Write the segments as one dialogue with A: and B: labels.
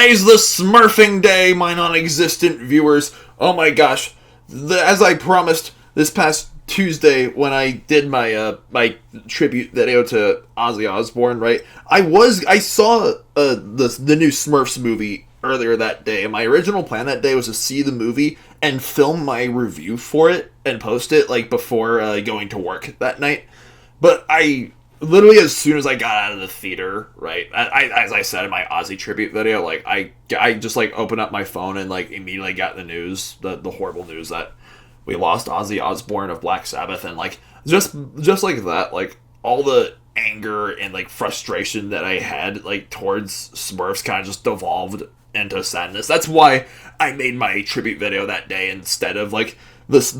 A: Today's the Smurfing Day, my non-existent viewers. Oh my gosh. As I promised this past Tuesday when I did my my tribute video to Ozzy Osbourne, right? I saw the new Smurfs movie earlier that day, and my original plan that day was to see the movie and film my review for it and post it like before going to work that night. But I literally, as soon as I got out of the theater, right, as I said in my Ozzy tribute video, like I just like opened up my phone and like immediately got the news, the horrible news that we lost Ozzy Osbourne of Black Sabbath, and like just like that, like all the anger and like frustration that I had like towards Smurfs kind of just devolved into sadness. That's why I made my tribute video that day instead of like this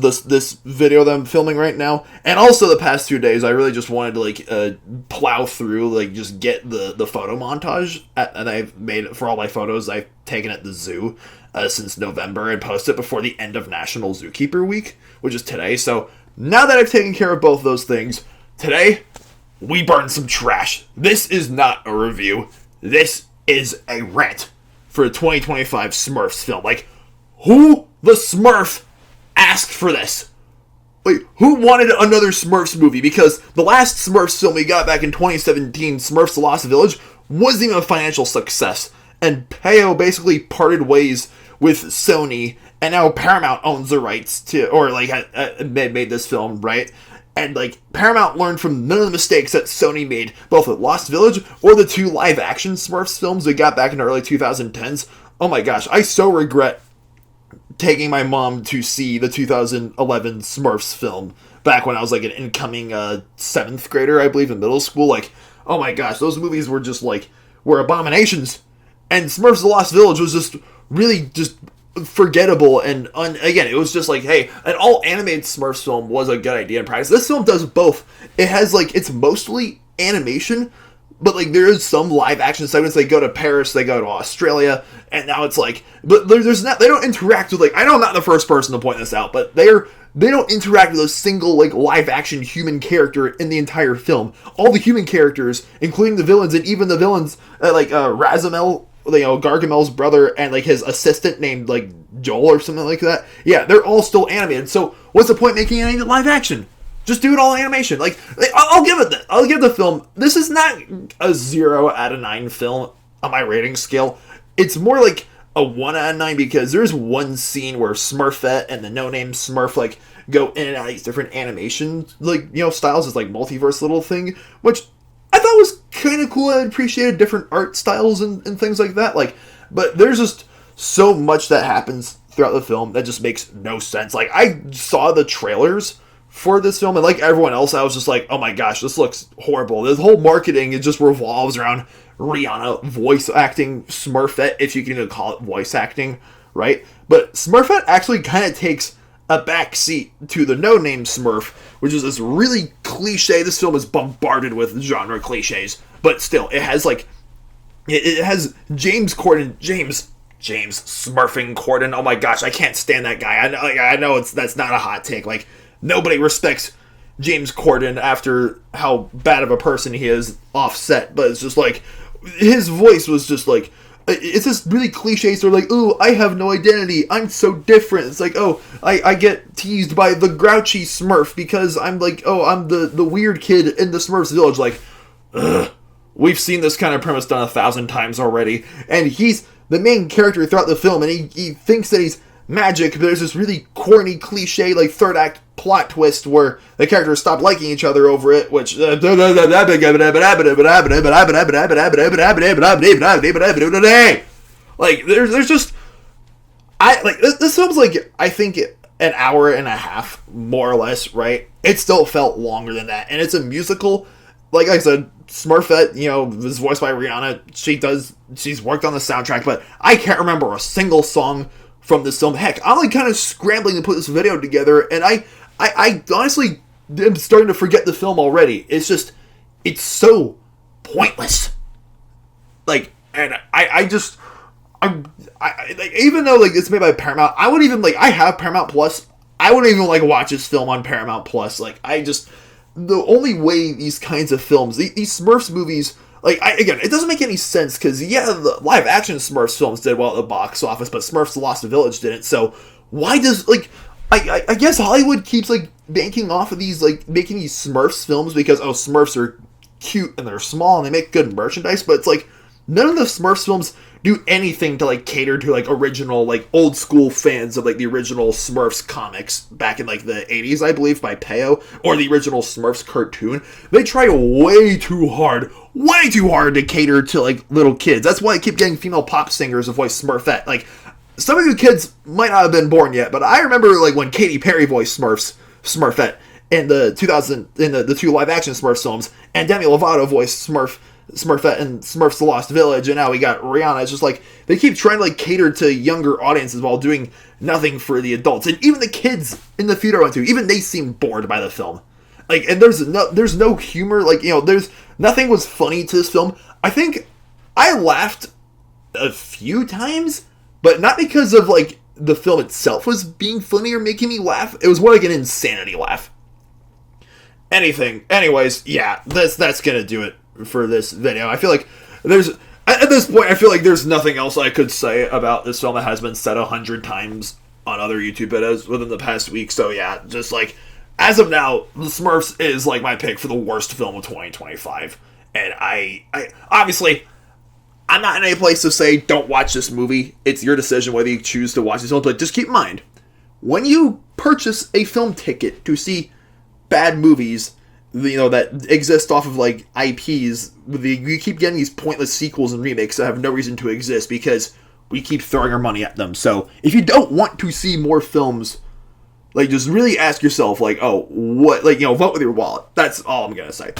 A: video that I'm filming right now. And also the past 2 days, I really just wanted to like plow through, like just get the photo montage and I've made for all my photos I've taken at the zoo since November, and post it before the end of National Zookeeper Week, which is today. So now that I've taken care of both those things, today we burn some trash. This is not a review. This is a rant for a 2025 Smurfs film. Like, who the Smurf asked for this? Wait, who wanted another Smurfs movie? Because the last Smurfs film we got back in 2017, Smurfs: The Lost Village, wasn't even a financial success. And Peyo basically parted ways with Sony, and now Paramount owns the rights to, or like made this film, right? And like Paramount learned from none of the mistakes that Sony made, both with Lost Village or the 2 live-action Smurfs films we got back in the early 2010s. Oh my gosh, I so regret taking my mom to see the 2011 Smurfs film back when I was like an incoming 7th grader, I believe, in middle school. Like, oh my gosh, those movies were just like, were abominations. And Smurfs: The Lost Village was just really just forgettable, and again, it was just like, hey, an all-animated Smurfs film was a good idea in practice. This film does both. It has like, it's mostly animation, but like there is some live-action segments. They go to Paris, they go to Australia, and now it's like, but there's not, they don't interact with, like, I know I'm not the first person to point this out, but they don't interact with a single like live-action human character in the entire film. All the human characters, including the villains, and even the villains like Razamel, you know, Gargamel's brother, and like his assistant named like Joel or something like that. Yeah, they're all still animated. So what's the point making any live action? Just do it all animation. Like, I'll give it that. I'll give the film. This is not a 0 out of 9 film on my rating scale. It's more like a 1 out of 9 because there's one scene where Smurfette and the no-name Smurf like go in and out of these different animation like, you know, styles. It's like multiverse little thing, which I thought was kind of cool. I appreciated different art styles and things like that. Like, but there's just so much that happens throughout the film that just makes no sense. Like, I saw the trailers for this film, and like everyone else, I was just like, oh my gosh, this looks horrible. This whole marketing, it just revolves around Rihanna voice acting Smurfette, if you can even call it voice acting, right? But Smurfette actually kind of takes a backseat to the no-name Smurf, which is this really cliche. This film is bombarded with genre cliches, but still, it has like, it has James Corden, James Smurfing Corden. Oh my gosh, I can't stand that guy. I know that's not a hot take. Like, nobody respects James Corden after how bad of a person he is off-set, but it's just like, his voice was just like, it's this really cliche sort of like, ooh, I have no identity, I'm so different. It's like, oh, I get teased by the grouchy Smurf because I'm like, oh, I'm the weird kid in the Smurfs village. Like, ugh. We've seen this kind of premise done 1,000 times already, and he's the main character throughout the film, and he thinks that he's magic, but there's this really corny cliche like third act plot twist where the characters stop liking each other over it, which like there's just, I like this film's like, I think an hour and a half more or less, right? It still felt longer than that, and it's a musical. Like I said, Smurfette, you know, is voiced by Rihanna. She's worked on the soundtrack, but I can't remember a single song from this film. Heck, I'm like kind of scrambling to put this video together, and I honestly am starting to forget the film already. It's just, it's so pointless. Like, and I like, even though like it's made by Paramount, I wouldn't even like, I have Paramount Plus. I wouldn't even like watch this film on Paramount Plus. Like, the only way these kinds of films, these Smurfs movies Again, it doesn't make any sense, because, yeah, the live-action Smurfs films did well at the box office, but Smurfs The Lost Village didn't, so why does, I guess Hollywood keeps, banking off of these, making these Smurfs films because, Smurfs are cute and they're small and they make good merchandise, but it's none of the Smurfs films do anything to cater to original old school fans of the original Smurfs comics back in the 80s, I believe, by Peo, or the original Smurfs cartoon. They try way too hard to cater to little kids. That's why I keep getting female pop singers to voice Smurfette. Some of you kids might not have been born yet, but I remember when Katy Perry voiced Smurfette in the the two live action Smurfs films, and Demi Lovato voiced Smurfette and Smurfs The Lost Village, and now we got Rihanna. It's just they keep trying to cater to younger audiences while doing nothing for the adults. And even the kids in the theater I went to, even they seemed bored by the film. And there's no humor, there's nothing was funny to this film. I think I laughed a few times, but not because of the film itself was being funny or making me laugh. It was more an insanity laugh. Anyways, yeah, that's gonna do it for this video. I feel at this point, I feel there's nothing else I could say about this film that has been said 100 times on other YouTube videos within the past week. So yeah, just as of now, The Smurfs is my pick for the worst film of 2025. And I obviously, I'm not in any place to say don't watch this movie. It's your decision whether you choose to watch this film. But just keep in mind, when you purchase a film ticket to see bad movies, that exist off of IPs, you keep getting these pointless sequels and remakes that have no reason to exist because we keep throwing our money at them. So if you don't want to see more films, just really ask yourself, vote with your wallet. That's all I'm gonna say.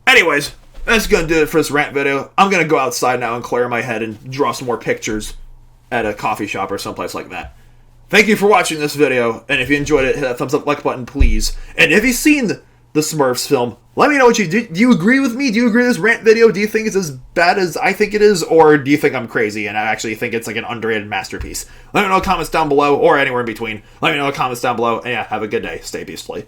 A: Anyways, that's gonna do it for this rant video. I'm gonna go outside now and clear my head and draw some more pictures at a coffee shop or someplace like that. Thank you for watching this video, and if you enjoyed it, hit that thumbs up like button, please. And if you've seen the Smurfs film, let me know what you do. Do you agree with me? Do you agree with this rant video? Do you think it's as bad as I think it is? Or do you think I'm crazy and I actually think it's an underrated masterpiece? Let me know in the comments down below, or anywhere in between. Let me know in the comments down below, and yeah, have a good day. Stay peacefully.